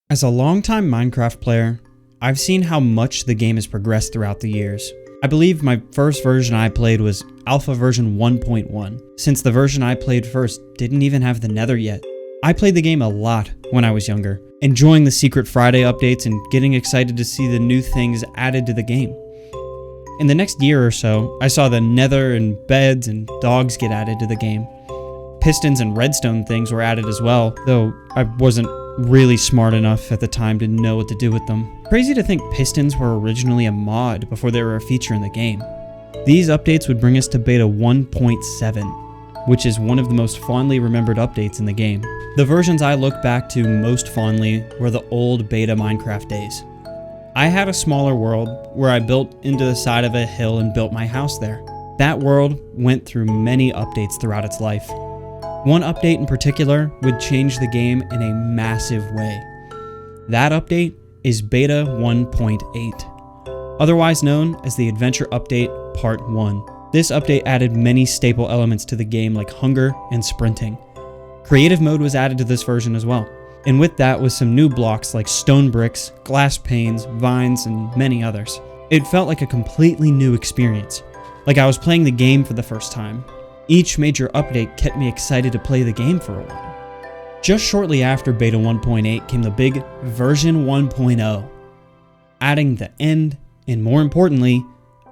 As a longtime Minecraft player, I've seen how much the game has progressed throughout the years. I believe my first version I played was Alpha version 1.1, since the version I played first didn't even have the Nether yet. I played the game a lot when I was younger, enjoying the Secret Friday updates and getting excited to see the new things added to the game. In the next year or so, I saw the Nether and beds and dogs get added to the game. Pistons and redstone things were added as well, though I wasn't really smart enough at the time to know what to do with them. Crazy to think pistons were originally a mod before they were a feature in the game. These updates would bring us to beta 1.7, which is one of the most fondly remembered updates in the game. The versions I look back to most fondly were the old beta Minecraft days. I had a smaller world where I built into the side of a hill and built my house there. That world went through many updates throughout its life. One update in particular would change the game in a massive way. That update is Beta 1.8, otherwise known as the Adventure Update Part 1. This update added many staple elements to the game like hunger and sprinting. Creative mode was added to this version as well, and with that was some new blocks like stone bricks, glass panes, vines, and many others. It felt like a completely new experience, like I was playing the game for the first time. Each major update kept me excited to play the game for a while. Just shortly after Beta 1.8 came the big version 1.0, adding the end, and more importantly,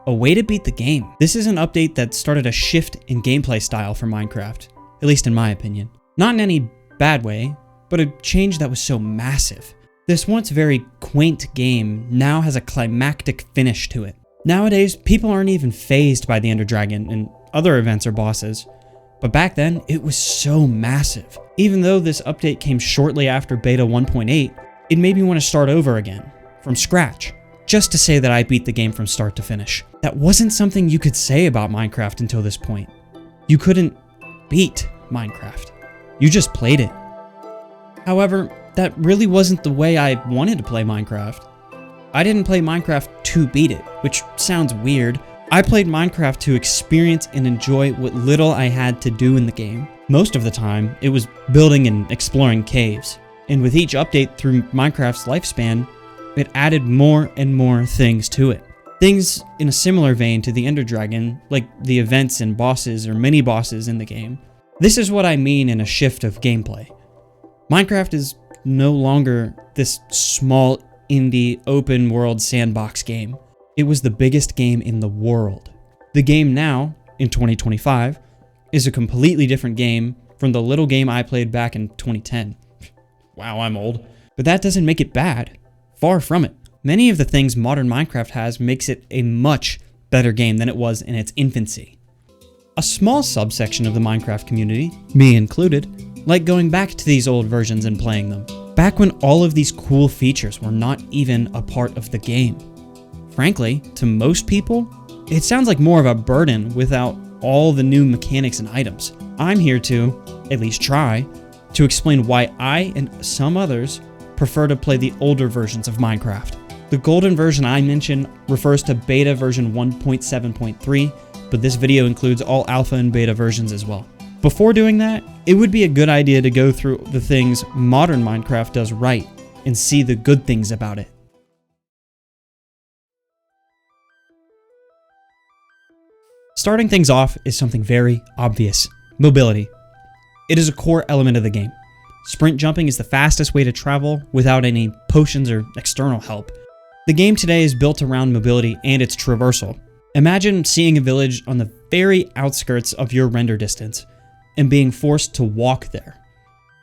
a way to beat the game. This is an update that started a shift in gameplay style for Minecraft, at least in my opinion. Not in any bad way, but a change that was so massive. This once very quaint game now has a climactic finish to it. Nowadays, people aren't even fazed by the Ender Dragon and other events or bosses, but back then it was so massive. Even though this update came shortly after Beta 1.8, it made me want to start over again, from scratch, just to say that I beat the game from start to finish. That wasn't something you could say about Minecraft until this point. You couldn't beat Minecraft. You just played it. However, that really wasn't the way I wanted to play Minecraft. I didn't play Minecraft to beat it, which sounds weird. I played Minecraft to experience and enjoy what little I had to do in the game. Most of the time, it was building and exploring caves. And with each update through Minecraft's lifespan, it added more and more things to it. Things in a similar vein to the Ender Dragon, like the events and bosses or mini-bosses in the game. This is what I mean in a shift of gameplay. Minecraft is no longer this small indie open world sandbox game. It was the biggest game in the world. The game now, in 2025, is a completely different game from the little game I played back in 2010. Wow, I'm old. But that doesn't make it bad. Far from it. Many of the things modern Minecraft has makes it a much better game than it was in its infancy. A small subsection of the Minecraft community, me included, like going back to these old versions and playing them. Back when all of these cool features were not even a part of the game. Frankly, to most people, it sounds like more of a burden without all the new mechanics and items. I'm here to, at least try, to explain why I and some others prefer to play the older versions of Minecraft. The golden version I mentioned refers to beta version 1.7.3, but this video includes all alpha and beta versions as well. Before doing that, it would be a good idea to go through the things modern Minecraft does right and see the good things about it. Starting things off is something very obvious: mobility. It is a core element of the game. Sprint jumping is the fastest way to travel without any potions or external help. The game today is built around mobility and its traversal. Imagine seeing a village on the very outskirts of your render distance and being forced to walk there.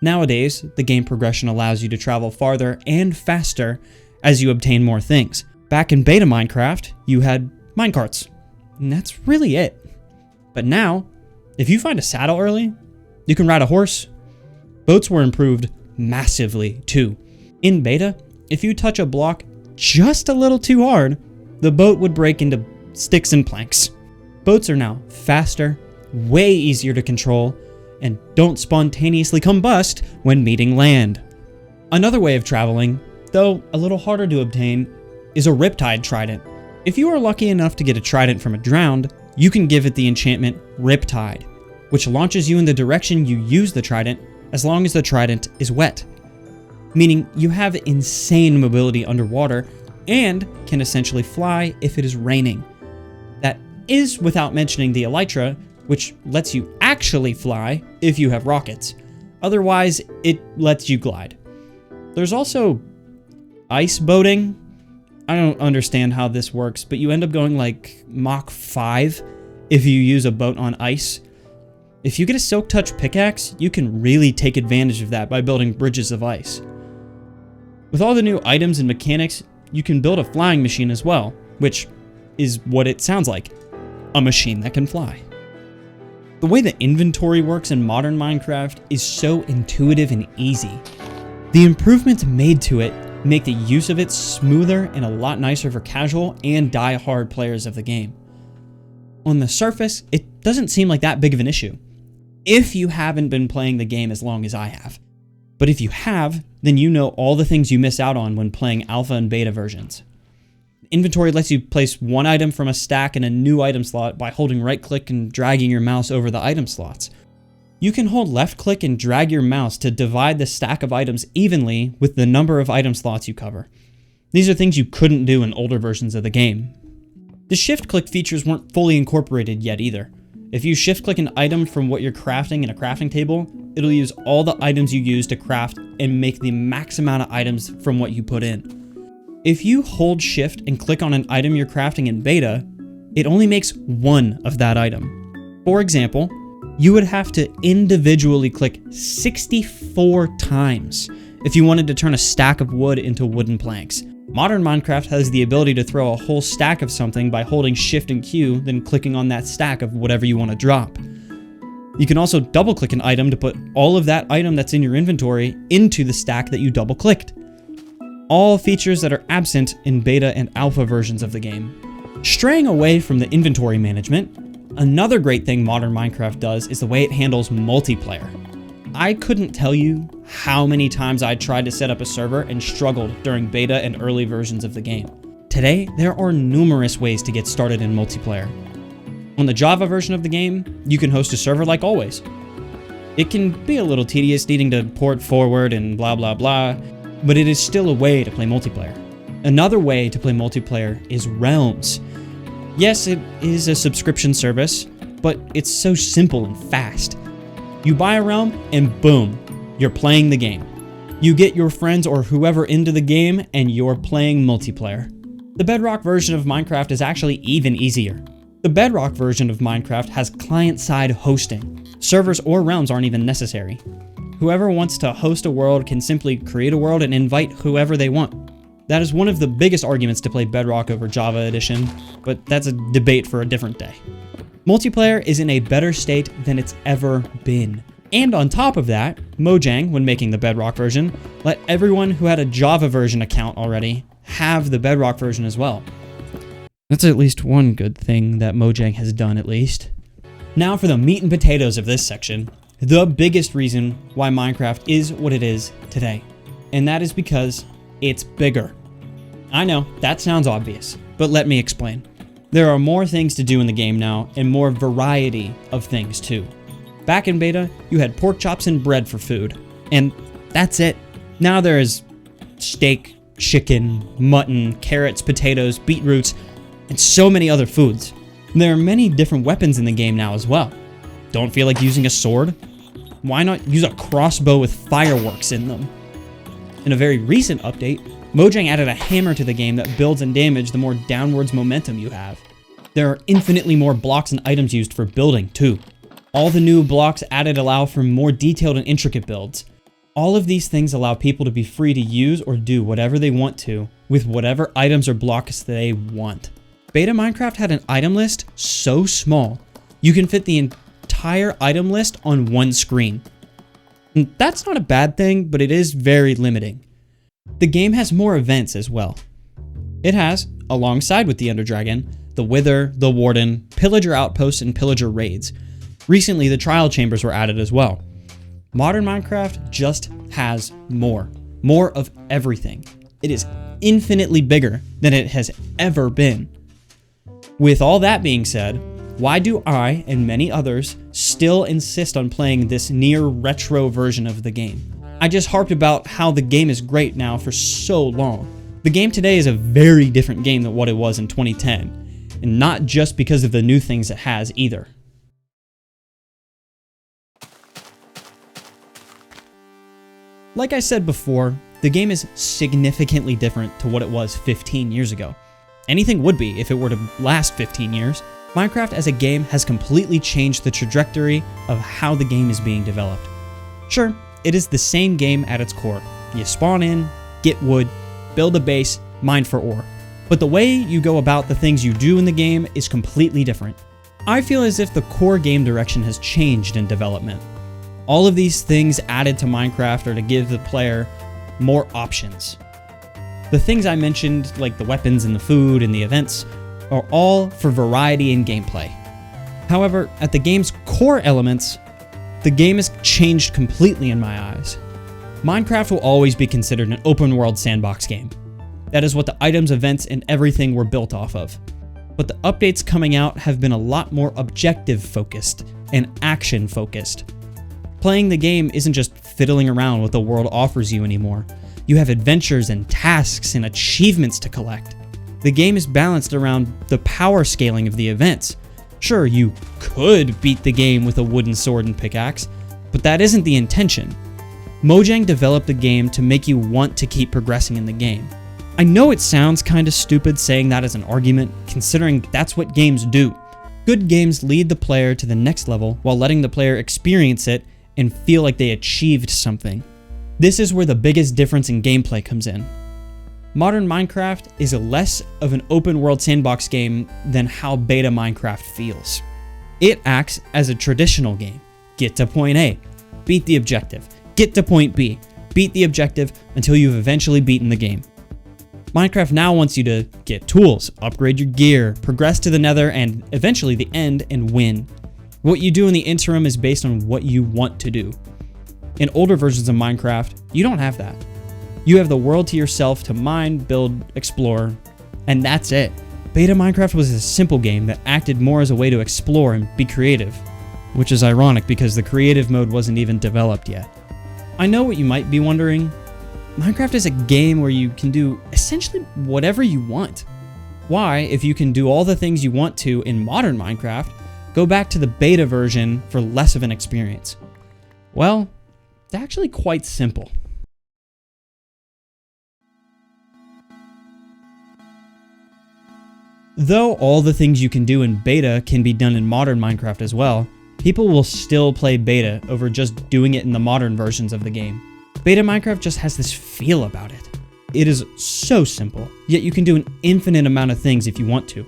Nowadays, the game progression allows you to travel farther and faster as you obtain more things. Back in beta Minecraft, you had minecarts. And that's really it. But now, if you find a saddle early, you can ride a horse. Boats were improved massively too. In beta, if you touch a block just a little too hard, the boat would break into sticks and planks. Boats are now faster, way easier to control, and don't spontaneously combust when meeting land. Another way of traveling, though a little harder to obtain, is a Riptide Trident. If you are lucky enough to get a trident from a drowned, you can give it the enchantment Riptide, which launches you in the direction you use the trident as long as the trident is wet. meaning you have insane mobility underwater and can essentially fly if it is raining. That is without mentioning the elytra, which lets you actually fly if you have rockets. Otherwise, it lets you glide. There's also ice boating. I don't understand how this works, but you end up going like Mach 5 if you use a boat on ice. If you get a Silk Touch pickaxe, you can really take advantage of that by building bridges of ice. With all the new items and mechanics, you can build a flying machine as well, which is what it sounds like, a machine that can fly. The way the inventory works in modern Minecraft is so intuitive and easy. The improvements made to it make the use of it smoother and a lot nicer for casual and die-hard players of the game. On the surface, it doesn't seem like that big of an issue, if you haven't been playing the game as long as I have. But if you have, then you know all the things you miss out on when playing alpha and beta versions. Inventory lets you place one item from a stack in a new item slot by holding right click and dragging your mouse over the item slots. You can hold left click and drag your mouse to divide the stack of items evenly with the number of item slots you cover. These are things you couldn't do in older versions of the game. The shift click features weren't fully incorporated yet either. If you shift click an item from what you're crafting in a crafting table, it'll use all the items you use to craft and make the max amount of items from what you put in. If you hold shift and click on an item you're crafting in beta, it only makes one of that item. For example, you would have to individually click 64 times if you wanted to turn a stack of wood into wooden planks. Modern Minecraft has the ability to throw a whole stack of something by holding shift and Q, then clicking on that stack of whatever you want to drop. You can also double click an item to put all of that item that's in your inventory into the stack that you double clicked. All features that are absent in beta and alpha versions of the game. Straying away from the inventory management, another great thing modern Minecraft does is the way it handles multiplayer. I couldn't tell you how many times I tried to set up a server and struggled during beta and early versions of the game. Today, there are numerous ways to get started in multiplayer. On the Java version of the game, you can host a server like always. It can be a little tedious needing to port forward and blah blah blah, but it is still a way to play multiplayer. Another way to play multiplayer is Realms. Yes, it is a subscription service, but it's so simple and fast. You buy a realm and boom, you're playing the game. You get your friends or whoever into the game and you're playing multiplayer. The Bedrock version of Minecraft is actually even easier. The Bedrock version of Minecraft has client-side hosting. Servers or realms aren't even necessary. Whoever wants to host a world can simply create a world and invite whoever they want. That is one of the biggest arguments to play Bedrock over Java Edition, but that's a debate for a different day. Multiplayer is in a better state than it's ever been. And on top of that, Mojang, when making the Bedrock version, let everyone who had a Java version account already have the Bedrock version as well. That's at least one good thing that Mojang has done, at least. Now for the meat and potatoes of this section, the biggest reason why Minecraft is what it is today. And that is because it's bigger. I know, that sounds obvious, but let me explain. There are more things to do in the game now, and more variety of things too. Back in beta, you had pork chops and bread for food, and that's it. Now there is steak, chicken, mutton, carrots, potatoes, beetroots, and so many other foods. There are many different weapons in the game now as well. Don't feel like using a sword? Why not use a crossbow with fireworks in them? In a very recent update, Mojang added a hammer to the game that builds and damage the more downwards momentum you have. There are infinitely more blocks and items used for building too. All the new blocks added allow for more detailed and intricate builds. All of these things allow people to be free to use or do whatever they want to with whatever items or blocks they want. Beta Minecraft had an item list so small, you can fit the entire item list on one screen. And that's not a bad thing, but it is very limiting. The game has more events as well. It has, alongside with the Ender Dragon, the Wither, the Warden, Pillager Outposts, and Pillager Raids. Recently, the Trial Chambers were added as well. Modern Minecraft just has more. More of everything. It is infinitely bigger than it has ever been. With all that being said, why do I and many others still insist on playing this near retro version of the game? I just harped about how the game is great now for so long. The game today is a very different game than what it was in 2010, and not just because of the new things it has either. Like I said before, the game is significantly different to what it was 15 years ago. Anything would be if it were to last 15 years. Minecraft as a game has completely changed the trajectory of how the game is being developed. Sure, it is the same game at its core. You spawn in, get wood, build a base, mine for ore. But the way you go about the things you do in the game is completely different. I feel as if the core game direction has changed in development. All of these things added to Minecraft are to give the player more options. The things I mentioned, like the weapons and the food and the events, are all for variety in gameplay. However, at the game's core elements, the game has changed completely in my eyes. Minecraft will always be considered an open world sandbox game. That is what the items, events, and everything were built off of. But the updates coming out have been a lot more objective focused and action focused. Playing the game isn't just fiddling around what the world offers you anymore. You have adventures and tasks and achievements to collect. The game is balanced around the power scaling of the events. Sure, you could beat the game with a wooden sword and pickaxe, but that isn't the intention. Mojang developed the game to make you want to keep progressing in the game. I know it sounds kinda stupid saying that as an argument, considering that's what games do. Good games lead the player to the next level while letting the player experience it and feel like they achieved something. This is where the biggest difference in gameplay comes in. Modern Minecraft is less of an open world sandbox game than how beta Minecraft feels. It acts as a traditional game. Get to point A, beat the objective. Get to point B, beat the objective until you've eventually beaten the game. Minecraft now wants you to get tools, upgrade your gear, progress to the nether, and eventually the end and win. What you do in the interim is based on what you want to do. In older versions of Minecraft, you don't have that. You have the world to yourself to mine, build, explore, and that's it. Beta Minecraft was a simple game that acted more as a way to explore and be creative, which is ironic because the creative mode wasn't even developed yet. I know what you might be wondering. Minecraft is a game where you can do essentially whatever you want. Why, if you can do all the things you want to in modern Minecraft, go back to the beta version for less of an experience? Well, it's actually quite simple. Though all the things you can do in beta can be done in modern Minecraft as well, people will still play beta over just doing it in the modern versions of the game. Beta Minecraft just has this feel about it. It is so simple, yet you can do an infinite amount of things if you want to.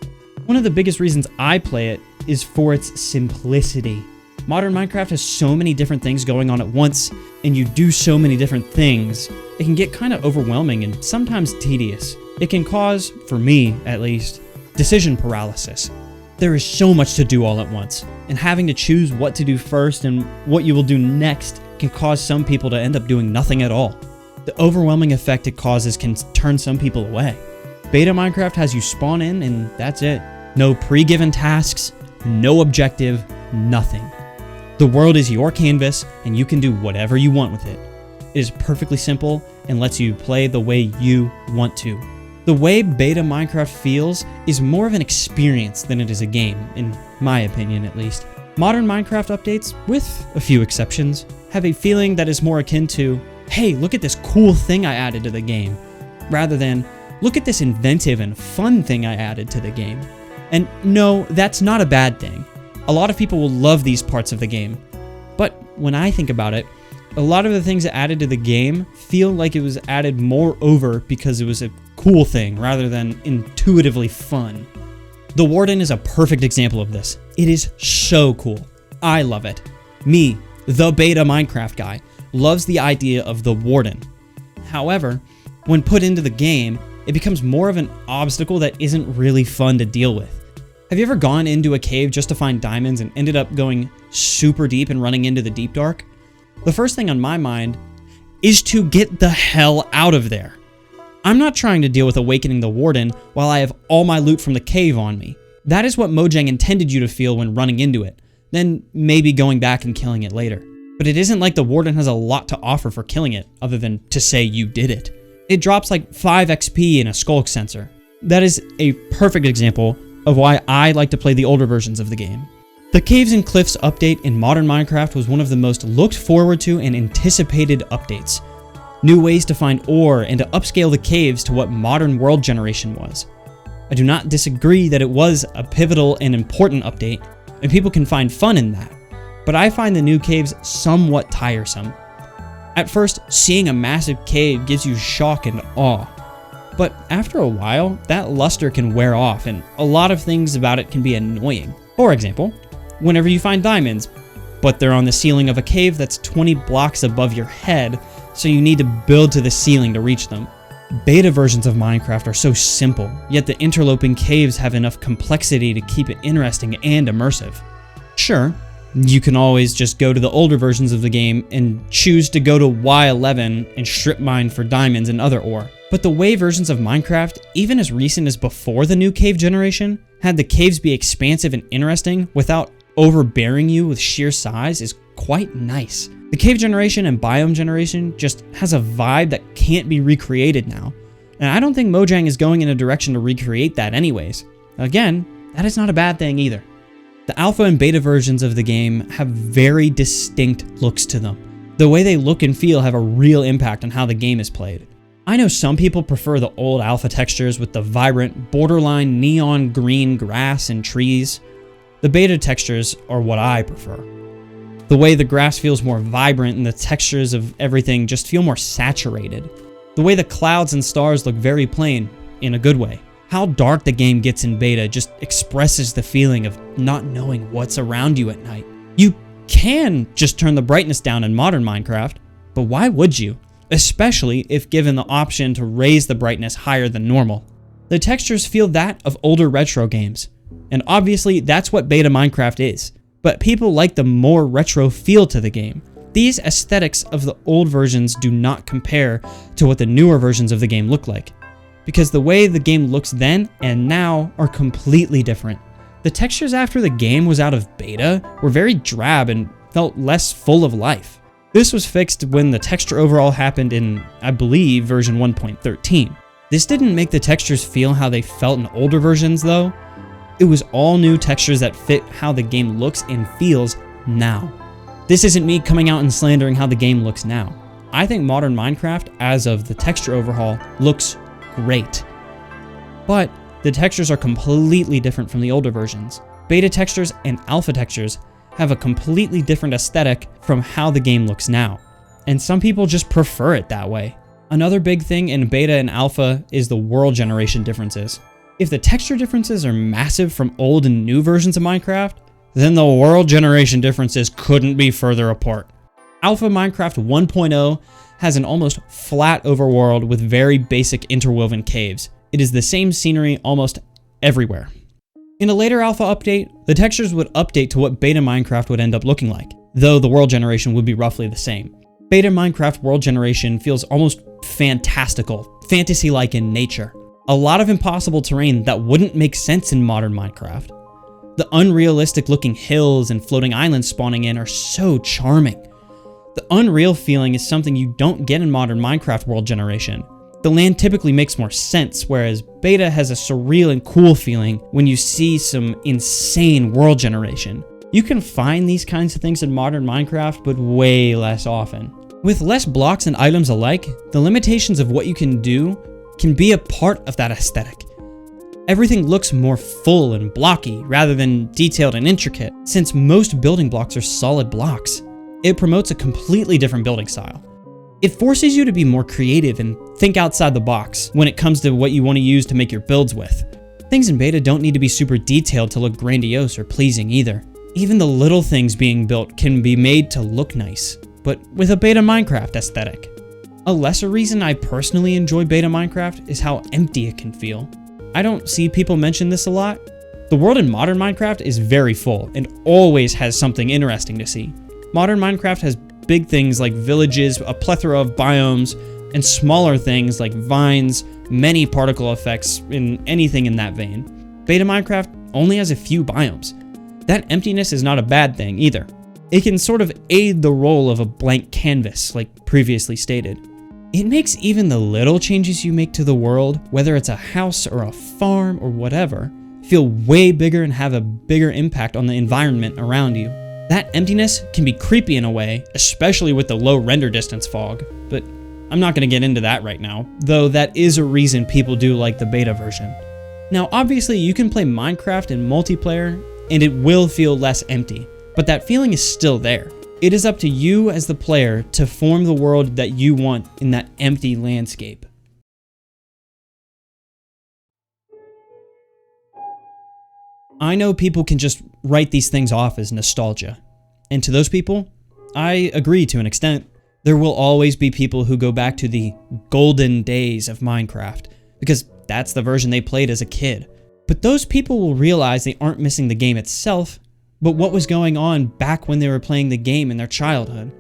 One of the biggest reasons I play it is for its simplicity. Modern Minecraft has so many different things going on at once, and you do so many different things, it can get kind of overwhelming and sometimes tedious. It can cause, for me at least, decision paralysis. There is so much to do all at once, and having to choose what to do first and what you will do next can cause some people to end up doing nothing at all. The overwhelming effect it causes can turn some people away. Beta Minecraft has you spawn in and that's it. No pre-given tasks, no objective, nothing. The world is your canvas and you can do whatever you want with it. It is perfectly simple and lets you play the way you want to. The way beta Minecraft feels is more of an experience than it is a game, in my opinion at least. Modern Minecraft updates, with a few exceptions, have a feeling that is more akin to, hey, look at this cool thing I added to the game, rather than, look at this inventive and fun thing I added to the game. And no, that's not a bad thing. A lot of people will love these parts of the game. But when I think about it, a lot of the things added to the game feel like it was added more over because it was a cool thing rather than intuitively fun. The Warden is a perfect example of this. It is so cool. I love it. Me, the beta Minecraft guy, loves the idea of the Warden. However, when put into the game, it becomes more of an obstacle that isn't really fun to deal with. Have you ever gone into a cave just to find diamonds and ended up going super deep and running into the deep dark? The first thing on my mind is to get the hell out of there. I'm not trying to deal with awakening the Warden while I have all my loot from the cave on me. That is what Mojang intended you to feel when running into it, then maybe going back and killing it later. but it isn't like the Warden has a lot to offer for killing it, other than to say you did it. It drops like 5 XP in a Skulk sensor. That is a perfect example of why I like to play the older versions of the game. The Caves and Cliffs update in modern Minecraft was one of the most looked forward to and anticipated updates. New ways to find ore and to upscale the caves to what modern world generation was. I do not disagree that it was a pivotal and important update, and people can find fun in that, but I find the new caves somewhat tiresome. At first, seeing a massive cave gives you shock and awe, but after a while, that luster can wear off and a lot of things about it can be annoying. For example, whenever you find diamonds, but they're on the ceiling of a cave that's 20 blocks above your head, so you need to build to the ceiling to reach them. Beta versions of Minecraft are so simple, yet the interloping caves have enough complexity to keep it interesting and immersive. Sure, you can always just go to the older versions of the game and choose to go to Y11 and strip mine for diamonds and other ore. But the way versions of Minecraft, even as recent as before the new cave generation, had the caves be expansive and interesting without overbearing you with sheer size is quite nice. The cave generation and biome generation just has a vibe that can't be recreated now, and I don't think Mojang is going in a direction to recreate that anyways. Again, that is not a bad thing either. The alpha and beta versions of the game have very distinct looks to them. The way they look and feel have a real impact on how the game is played. I know some people prefer the old alpha textures with the vibrant, borderline neon green grass and trees. The beta textures are what I prefer. The way the grass feels more vibrant and the textures of everything just feel more saturated. The way the clouds and stars look very plain, in a good way. How dark the game gets in beta just expresses the feeling of not knowing what's around you at night. You can just turn the brightness down in modern Minecraft, but why would you? Especially if given the option to raise the brightness higher than normal. The textures feel that of older retro games, and obviously that's what beta Minecraft is. But people like the more retro feel to the game. These aesthetics of the old versions do not compare to what the newer versions of the game look like, because the way the game looks then and now are completely different. The textures after the game was out of beta were very drab and felt less full of life. This was fixed when the texture overhaul happened in, I believe, version 1.13. This didn't make the textures feel how they felt in older versions though. It was all new textures that fit how the game looks and feels now. This isn't me coming out and slandering how the game looks now. I think modern Minecraft, as of the texture overhaul, looks great. But the textures are completely different from the older versions. Beta textures and alpha textures have a completely different aesthetic from how the game looks now, and some people just prefer it that way. Another big thing in beta and alpha is the world generation differences. If the texture differences are massive from old and new versions of Minecraft, then the world generation differences couldn't be further apart. Alpha Minecraft 1.0 has an almost flat overworld with very basic interwoven caves. It is the same scenery almost everywhere. In a later alpha update, the textures would update to what beta Minecraft would end up looking like, though the world generation would be roughly the same. Beta Minecraft world generation feels almost fantastical, fantasy-like in nature. A lot of impossible terrain that wouldn't make sense in modern Minecraft. The unrealistic looking hills and floating islands spawning in are so charming. The unreal feeling is something you don't get in modern Minecraft world generation. The land typically makes more sense, whereas beta has a surreal and cool feeling when you see some insane world generation. You can find these kinds of things in modern Minecraft, but way less often. With less blocks and items alike, the limitations of what you can do can be a part of that aesthetic. Everything looks more full and blocky rather than detailed and intricate, since most building blocks are solid blocks. It promotes a completely different building style. It forces you to be more creative and think outside the box when it comes to what you want to use to make your builds with. Things in beta don't need to be super detailed to look grandiose or pleasing either. Even the little things being built can be made to look nice, but with a beta Minecraft aesthetic. A lesser reason I personally enjoy beta Minecraft is how empty it can feel. I don't see people mention this a lot. The world in modern Minecraft is very full and always has something interesting to see. Modern Minecraft has big things like villages, a plethora of biomes, and smaller things like vines, many particle effects, and anything in that vein. Beta Minecraft only has a few biomes. That emptiness is not a bad thing either. It can sort of aid the role of a blank canvas, like previously stated. It makes even the little changes you make to the world, whether it's a house or a farm or whatever, feel way bigger and have a bigger impact on the environment around you. That emptiness can be creepy in a way, especially with the low render distance fog, but I'm not going to get into that right now, though that is a reason people do like the beta version. Now obviously you can play Minecraft in multiplayer and it will feel less empty, but that feeling is still there. It is up to you as the player to form the world that you want in that empty landscape. I know people can just write these things off as nostalgia, and to those people, I agree to an extent. There will always be people who go back to the golden days of Minecraft, because that's the version they played as a kid. But those people will realize they aren't missing the game itself, but what was going on back when they were playing the game in their childhood.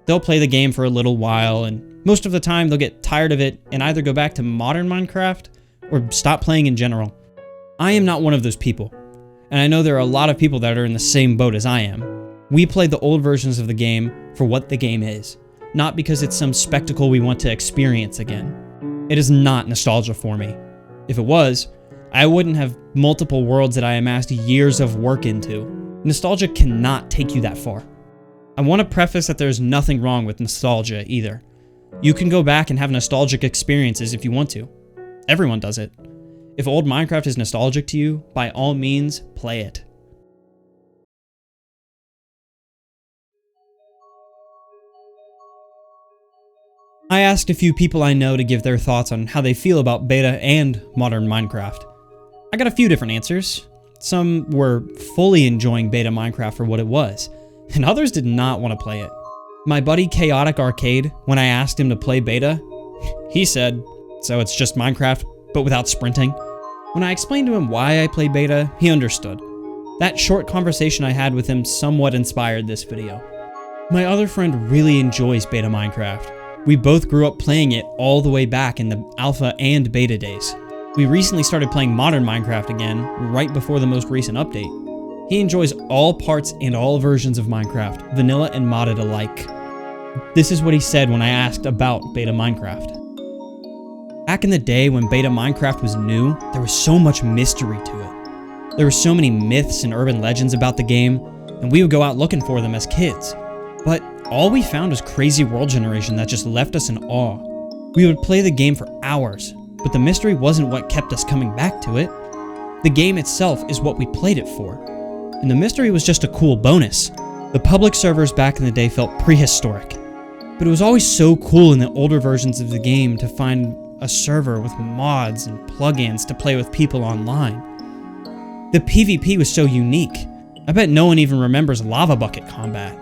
They'll play the game for a little while, and most of the time they'll get tired of it and either go back to modern Minecraft or stop playing in general. I am not one of those people, and I know there are a lot of people that are in the same boat as I am. We play the old versions of the game for what the game is, not because it's some spectacle we want to experience again. It is not nostalgia for me. If it was, I wouldn't have multiple worlds that I amassed years of work into. Nostalgia cannot take you that far. I want to preface that there's nothing wrong with nostalgia either. You can go back and have nostalgic experiences if you want to. Everyone does it. If old Minecraft is nostalgic to you, by all means, play it. I asked a few people I know to give their thoughts on how they feel about beta and modern Minecraft. I got a few different answers. Some were fully enjoying beta Minecraft for what it was, and others did not want to play it. My buddy Chaotic Arcade, when I asked him to play beta, he said, so it's just Minecraft, but without sprinting. When I explained to him why I play beta, he understood. That short conversation I had with him somewhat inspired this video. My other friend really enjoys beta Minecraft. We both grew up playing it all the way back in the alpha and beta days. We recently started playing modern Minecraft again, right before the most recent update. He enjoys all parts and all versions of Minecraft, vanilla and modded alike. This is what he said when I asked about beta Minecraft. Back in the day when beta Minecraft was new, there was so much mystery to it. There were so many myths and urban legends about the game, and we would go out looking for them as kids. But all we found was crazy world generation that just left us in awe. We would play the game for hours, but the mystery wasn't what kept us coming back to it. The game itself is what we played it for. And the mystery was just a cool bonus. The public servers back in the day felt prehistoric. But it was always so cool in the older versions of the game to find a server with mods and plugins to play with people online. The PvP was so unique. I bet no one even remembers lava bucket combat.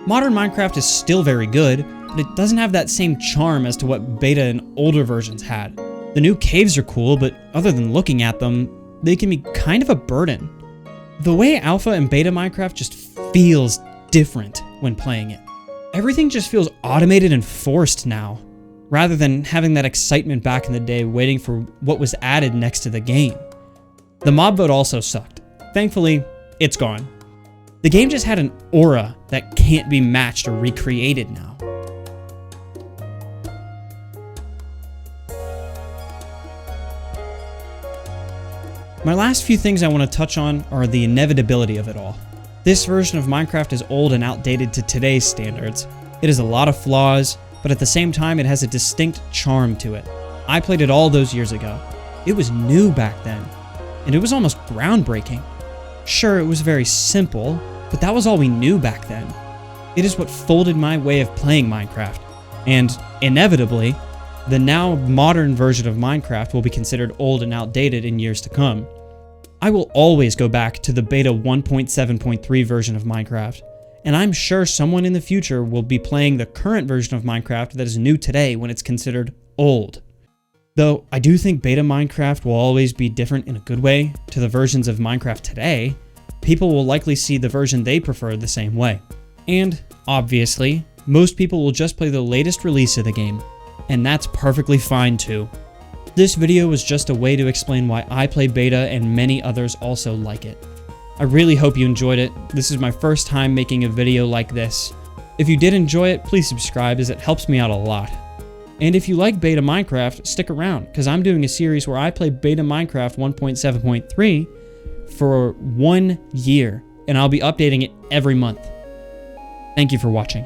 Modern Minecraft is still very good, but it doesn't have that same charm as to what beta and older versions had. The new caves are cool, but other than looking at them, they can be kind of a burden. The way alpha and beta Minecraft just feels different when playing it. Everything just feels automated and forced now, rather than having that excitement back in the day waiting for what was added next to the game. The mob vote also sucked. Thankfully, it's gone. The game just had an aura that can't be matched or recreated now. My last few things I want to touch on are the inevitability of it all. This version of Minecraft is old and outdated to today's standards. It has a lot of flaws, but at the same time it has a distinct charm to it. I played it all those years ago. It was new back then, and it was almost groundbreaking. Sure, it was very simple, but that was all we knew back then. It is what folded my way of playing Minecraft, and inevitably, the now modern version of Minecraft will be considered old and outdated in years to come. I will always go back to the beta 1.7.3 version of Minecraft, and I'm sure someone in the future will be playing the current version of Minecraft that is new today when it's considered old. Though I do think beta Minecraft will always be different in a good way to the versions of Minecraft today, people will likely see the version they prefer the same way. And, obviously, most people will just play the latest release of the game, and that's perfectly fine too. This video was just a way to explain why I play beta and many others also like it. I really hope you enjoyed it. This is my first time making a video like this. If you did enjoy it, please subscribe as it helps me out a lot. And if you like Beta Minecraft, stick around, because I'm doing a series where I play Beta Minecraft 1.7.3 for 1 year, and I'll be updating it every month. Thank you for watching.